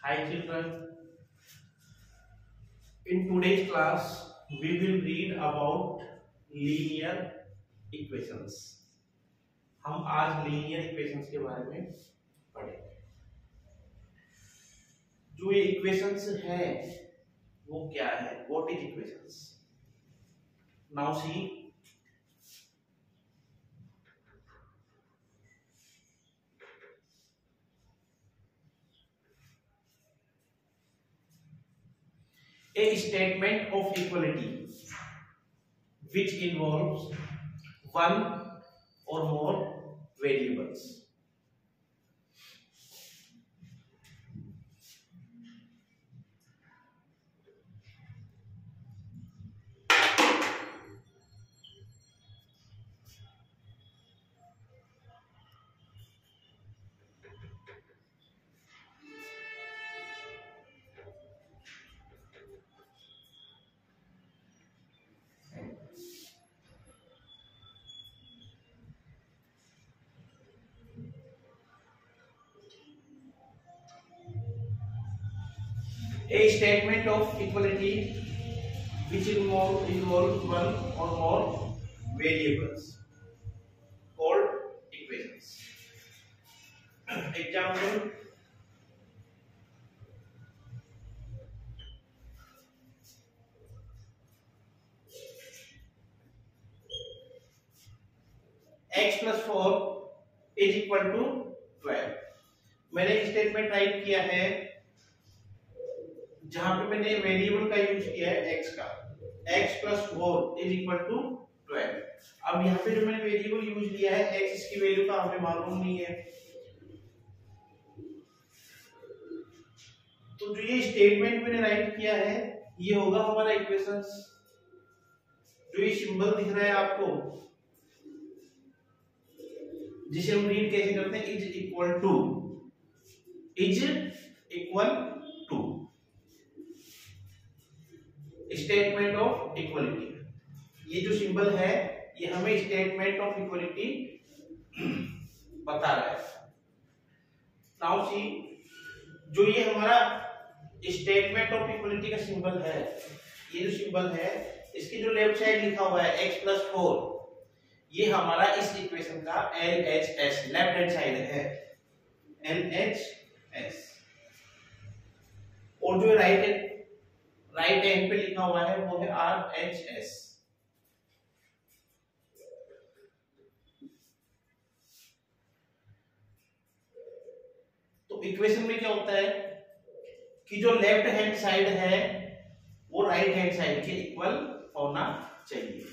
Hi children, in today's class we will read about linear equations. हम आज linear equations के बारे में पढ़ेंगे। जो ये equations है वो क्या है? What is equations? Now see, a statement of equality which involves one or more variables. A statement of equality which involves one or more variables called equations. Example: x plus 4 is equal to 12. मैंने एक statement right किया है जहां पे मैंने variable का use किया है x का, x plus 4 is equal to 12. अब यहाँ पे जो मैंने वेरिएबल यूज लिया है x, इसकी वैल्यू का हमें मालूम नहीं है, तो जो ये स्टेटमेंट मैंने राइट किया है ये होगा हमारा इक्वेशंस। जो ये सिंबल दिख रहा है आपको, जिसे हम रीड कैसे करते हैं, is equal to, is equal to statement of equality. ये जो सिंबल है ये हमें स्टेटमेंट ऑफ इक्वलिटी बता रहा है। नाउ सी, जो ये हमारा स्टेटमेंट ऑफ इक्वलिटी का सिंबल है, ये जो सिंबल है इसकी जो लेफ्ट साइड लिखा हुआ है x plus 4, ये हमारा इस इक्वेशन का LHS लेफ्ट हैंड साइड है, LHS। और जो राइट हैंड पे लिखा हुआ है वो है RHS। तो इक्वेशन में क्या होता है कि जो लेफ्ट हैंड साइड है वो राइट हैंड साइड के इक्वल होना चाहिए।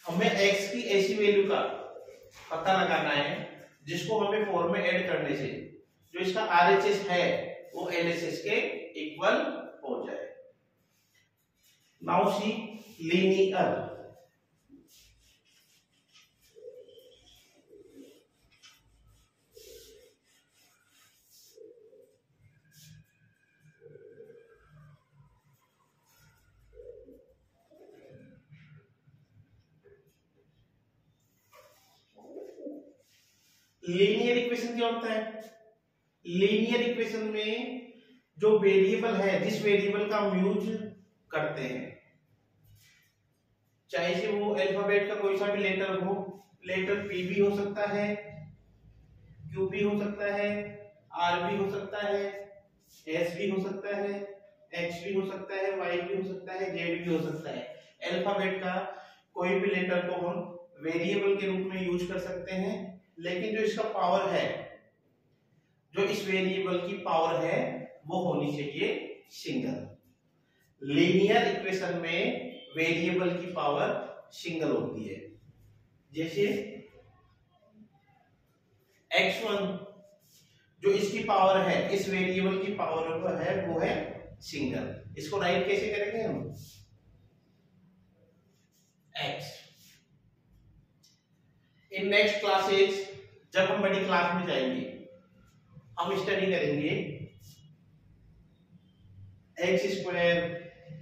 हमें x की ऐसी वैल्यू का पता लगाना है जिसको हमें 4 में ऐड करने से जो इसका RHS है वो LHS के इक्वल हो जाए। Now see linear. Linear equation क्या होता है? लीनियर इक्वेशन में जो वेरिएबल है, जिस वेरिएबल का हम यूज करते हैं, चाहे से वो अल्फाबेट का कोई सा भी लेटर हो, लेटर P भी हो सकता है, Q भी हो सकता है, R भी हो सकता है, S भी हो सकता है, X भी हो सकता है, Y भी हो सकता है, Z भी हो सकता है। अल्फाबेट का कोई भी लेटर को हम वेरिएबल के रूप में यूज कर सकते हैं, लेकिन जो इसका पावर है, जो इस वेरिएबल की पावर है वो होनी चाहिए सिंगल। लीनियर इक्वेशन में वेरिएबल की पावर सिंगल होती है। जैसे x1 जो इसकी पावर है, इस वेरिएबल की पावर है वो है सिंगल। इसको राइट कैसे करेंगे हम? x। इन नेक्स्ट क्लासेस जब हम बड़ी क्लास में जाएंगे हम स्टडी करेंगे x square,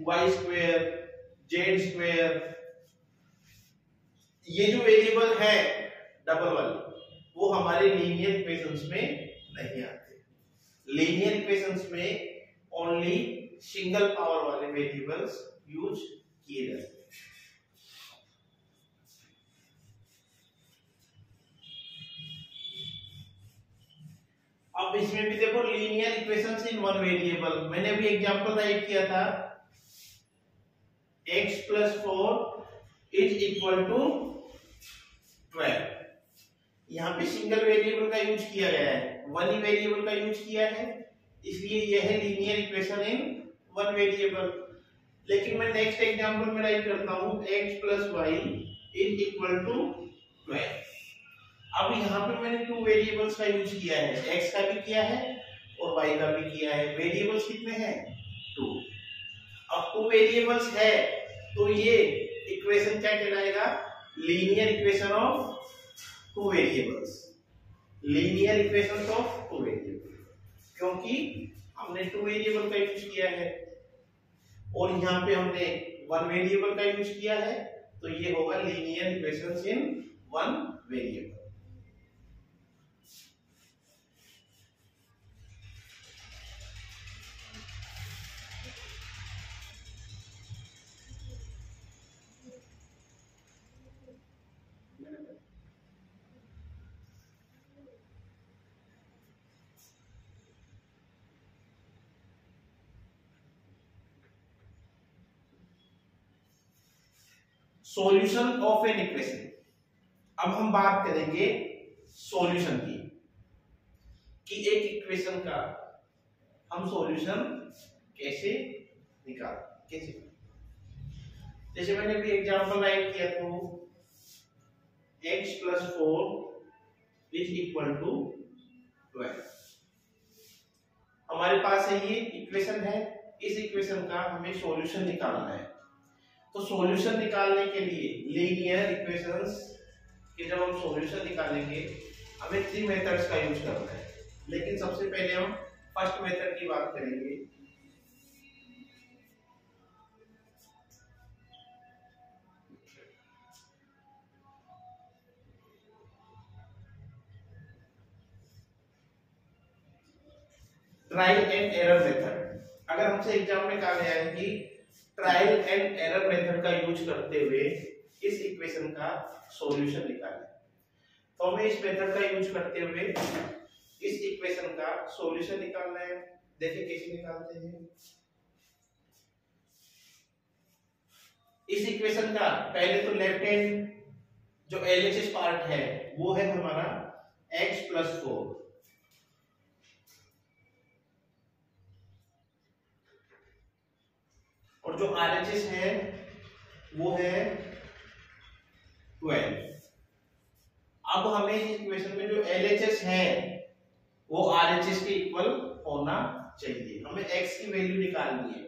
y square, z square. ये जो वेरिएबल है डबल वाले वो हमारे लीनियर इक्वेशंस में नहीं आते। लीनियर इक्वेशंस में ओनली सिंगल पावर वाले वेरिएबल्स यूज किए जाते हैं। अब इसमें भी देखो linear equations in one variable, मैंने भी एग्जांपल राइट किया था x + 4 इज इक्वल टू 12। यहाँ पे सिंगल वेरिएबल का यूज किया गया है, वन ही वेरिएबल का यूज किया है, इसलिए यह है linear equation in one variable. लेकिन मैं नेक्स्ट एग्जांपल में राइट करता हूं x + y is equal to 12। अब यहाँ पे मैंने टू वेरिएबल्स का यूज किया है, x का भी किया है और y का भी किया है। वेरिएबल्स कितने हैं? 2। अब टू वेरिएबल्स है तो ये इक्वेशन क्या कहलाएगा? Linear equation of two variables, linear equation of two variable, क्योंकि हमने टू वेरिएबल का यूज किया है और यहाँ पे हमने वन वेरिएबल का यूज किया है, तो ये होगा linear equations in one variable. Solution of an equation. अब हम बात करेंगे सॉल्यूशन की, कि एक इक्वेशन का हम सॉल्यूशन कैसे कैसे। जैसे मैंने भी एग्जांपल राइट किया तो x + 4 इज इक्वल टू 12। हमारे पास है ये इक्वेशन है, इस इक्वेशन का हमें सॉल्यूशन निकालना है। तो सॉल्यूशन निकालने के लिए लीनियर इक्वेशंस के जब हम सॉल्यूशन निकालेंगे हमें 3 मेथड्स का यूज करना है। लेकिन सबसे पहले हम फर्स्ट मेथड की बात करेंगे। Trial and error method. अगर हमसे एग्जाम में कहा गया है कि ट्रायल एंड एरर मेथड का यूज करते हुए इस इक्वेशन का सॉल्यूशन निकालें, तो हमें इस मेथड का यूज करते हुए इस इक्वेशन का सॉल्यूशन निकालना है। देखिए कैसे निकालते हैं। इस इक्वेशन का पहले तो लेफ्ट हैंड जो LHS पार्ट है वो है हमारा x + 4, और जो RHS है वो है 12। अब हमें इस इक्वेशन में जो LHS है वो RHS के इक्वल होना चाहिए। हमें x की वैल्यू निकालनी है,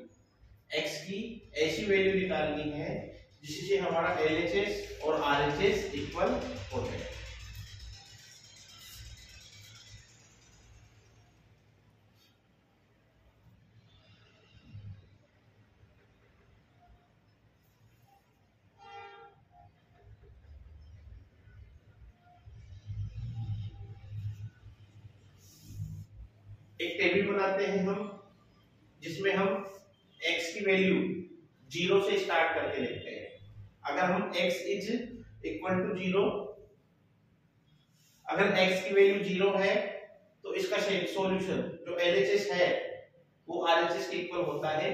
x की ऐसी वैल्यू निकालनी है जिससे हमारा LHS और RHS इक्वल हो जाए। एक टेबल बनाते हैं हम जिसमें हम x की वैल्यू 0 से स्टार्ट करके लिखते हैं। अगर हम x इज इक्वल टू 0, अगर x की वैल्यू 0 है तो इसका सॉल्यूशन जो LHS है वो RHS के इक्वल होता है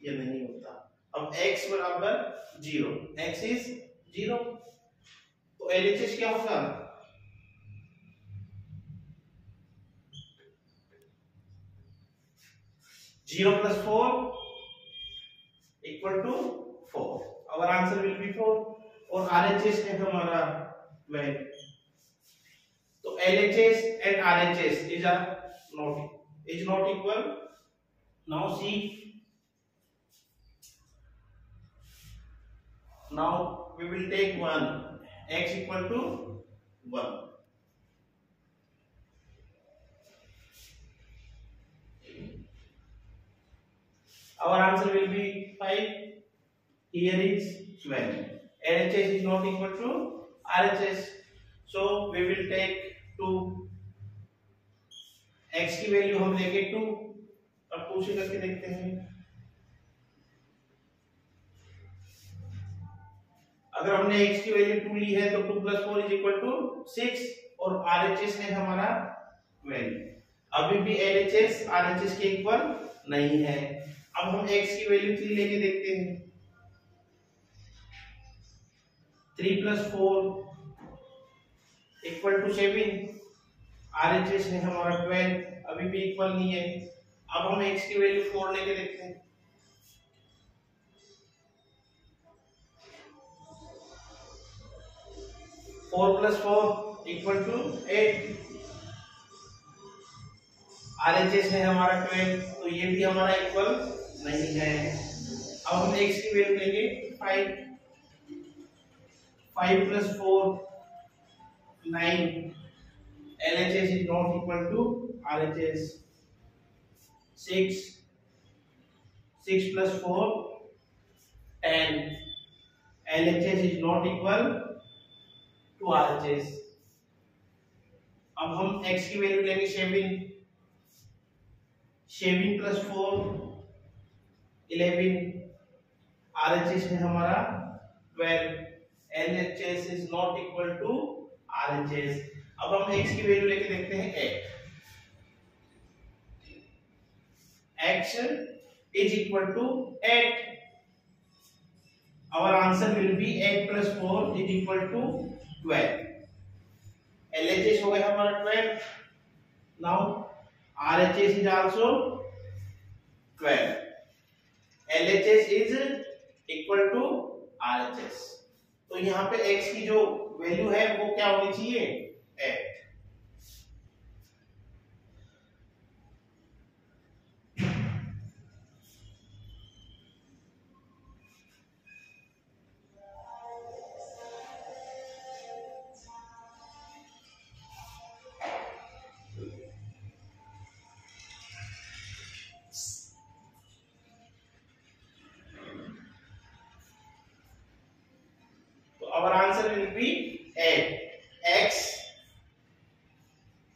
या नहीं होता। अब x बराबर 0, x इज 0, तो LHS क्या होगा? 0 + 4 equal to 4. Our answer will be 4. और RHS है हमारा 12. तो LHS and RHS is not equal. Now see. Now we will take 1. X equal to 1. Our answer will be 5. Here is 12. LHS is not equal to RHS, so we will take 2. X की value हम लेंगे 2, और 2 2 से करके देखते हैं। अगर हमने x की वैल्यू 2 ली है तो 2 + 4 = 6 और RHS है हमारा 12। अभी भी LHS RHS के इक्वल नहीं है। अब हम x की वैल्यू 3 लेके देखते हैं। 3 + 4 = 7। RHS है हमारा 12, अभी भी इक्वल नहीं है। अब हम x की वैल्यू 4 लेके देखते हैं। 4 + 4 = 8। RHS है हमारा 12, तो ये भी हमारा इक्वल नहीं है। अब हम x की वैल्यू लेंगे 5। 5 + 4 9। LHS is not equal to RHS। 6 + 4 10। LHS is not equal to RHS। अब हम x की वैल्यू लेंगे 7। 7 + 4 11। RHS है हमारा 12। LHS is not equal to RHS। अब हम x की वैल्यू लेके देखते हैं 8। x is equal to 8। our answer will be 8 + 4 is equal to 12। LHS हो गया हमारा 12। now RHS is also 12। LHS is equal to RHS। तो यहाँ पे x की जो वैल्यू है वो क्या होनी चाहिए? 8। Our answer will be 8। x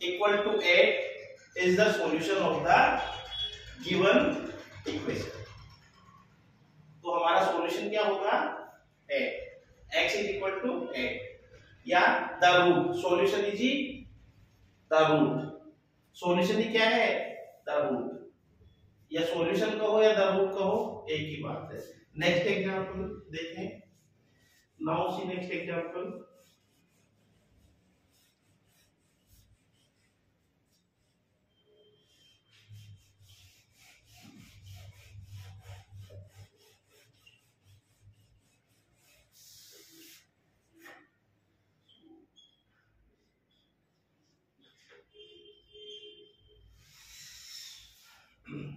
equal to 8 is the solution of the given equation। तो हमारा सॉल्यूशन क्या होगा? 8। x is equal to 8 या the root। Solution is the root। Solution ही क्या है? the root। या सॉल्यूशन कहो या the root कहो, एक ही बात है। नेक्स्ट एग्जांपल देखें। Now see next example।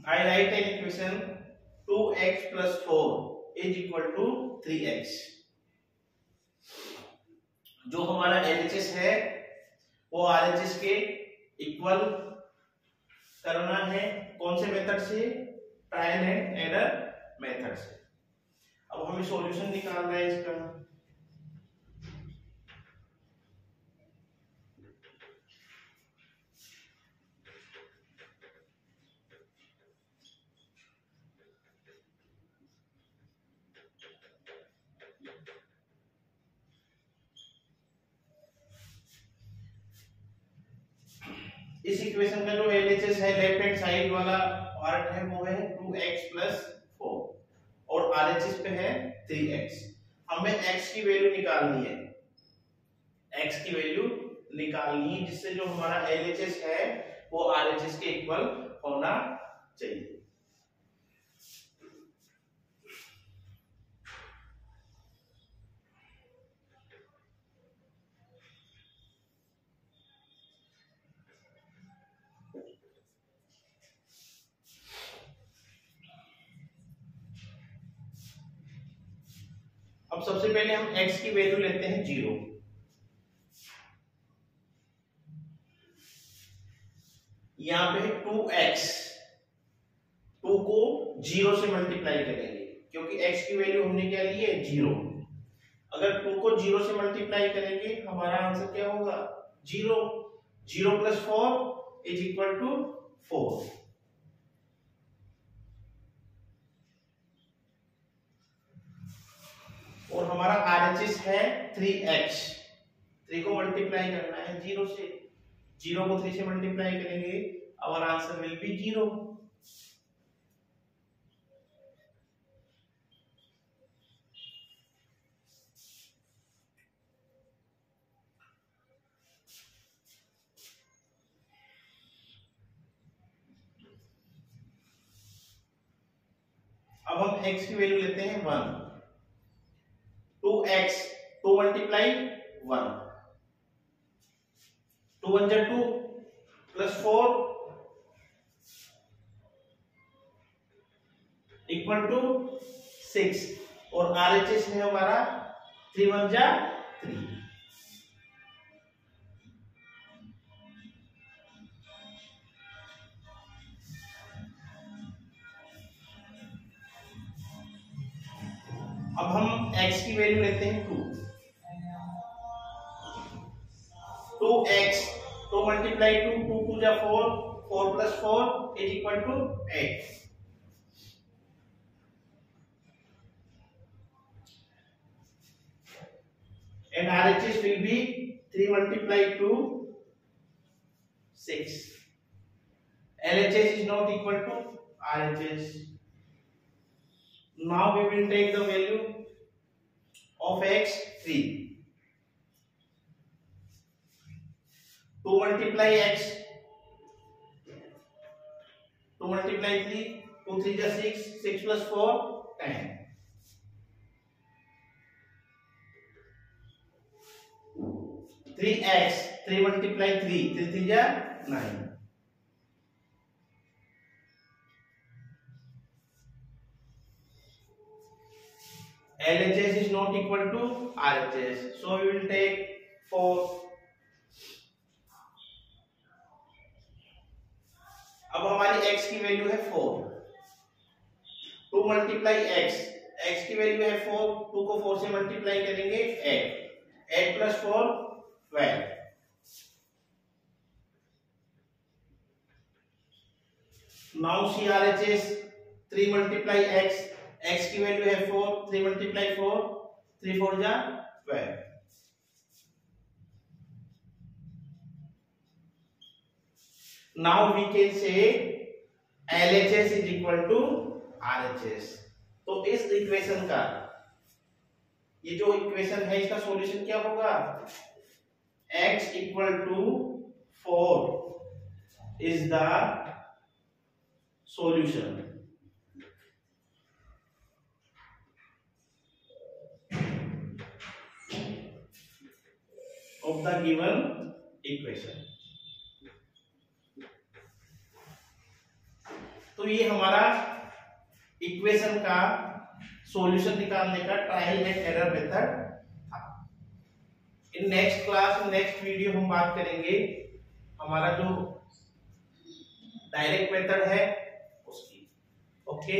I write an equation 2x + 4 is equal to 3x। जो हमारा LHS है वो RHS के इक्वल करना है। कौन से मेथड से? ट्रायल एंड एरर मेथड से। अब हमें सॉल्यूशन निकालना है इसका। इस इक्वेशन का जो LHS है लेफ्ट हैंड साइड वाला पार्ट है वो है 2x + 4 और RHS पे है 3x। हमें x की वैल्यू निकालनी है। x की वैल्यू निकालनी है जिससे जो हमारा LHS है वो RHS के इक्वल होना चाहिए। अब सबसे पहले हम x की वैल्यू लेते हैं 0। यहाँ पे 2x, 2 को 0 से मल्टीप्लाई करेंगे क्योंकि x की वैल्यू हमने क्या ली है? 0। अगर 2 को 0 से मल्टीप्लाई करेंगे हमारा आंसर क्या होगा? 0। 0 + 4 is equal to 4। और हमारा RHS है 3x। 3 को मल्टीप्लाई करना है 0 से, 0 को 3 से मल्टीप्लाई करेंगे, आवर आंसर विल बी 0। अब हम x की वैल्यू लेते हैं 1। 2x, 2 मल्टीप्लाई 1, 2 1 जा 2 प्लस 4 इक्वल टू 6 और RHS है हमारा 3 1 जा 3। अब हम x की वैल्यू लेते हैं 2। 2x, 2 मल्टीप्लाई 2, 2 2 जा 4, 4 plus 4 is equal to 8। And RHS will be 3 multiply 2, 6. LHS is not equal to RHS. Now we will take the value of x 3. 2 multiply x, 2 multiply 3, 2 3 जा 6, 6 plus 4 10. 3x, 3 multiply 3, 3 3 जा 9. LHS is not equal to RHS, so we will take 4. अब हमारी x की value है 4। 2 multiply x की value है 4, 2 को 4 से मल्टीप्लाई करेंगे 8, 8 plus 4 12। Now see RHS 3 multiply x की वैल्यू है 4, 3 multiply 4, 3 4 जा 12। Now we can say LHS is equal to RHS। तो इस इक्वेशन का, ये जो इक्वेशन है इसका सॉल्यूशन क्या होगा? x equal to 4 is the solution of the given equation। तो ये हमारा इक्वेशन का सॉल्यूशन निकालने का ट्रायल एंड एरर मेथड था। In next class, next video हम बात करेंगे हमारा जो डायरेक्ट मेथड है उसकी। ओके।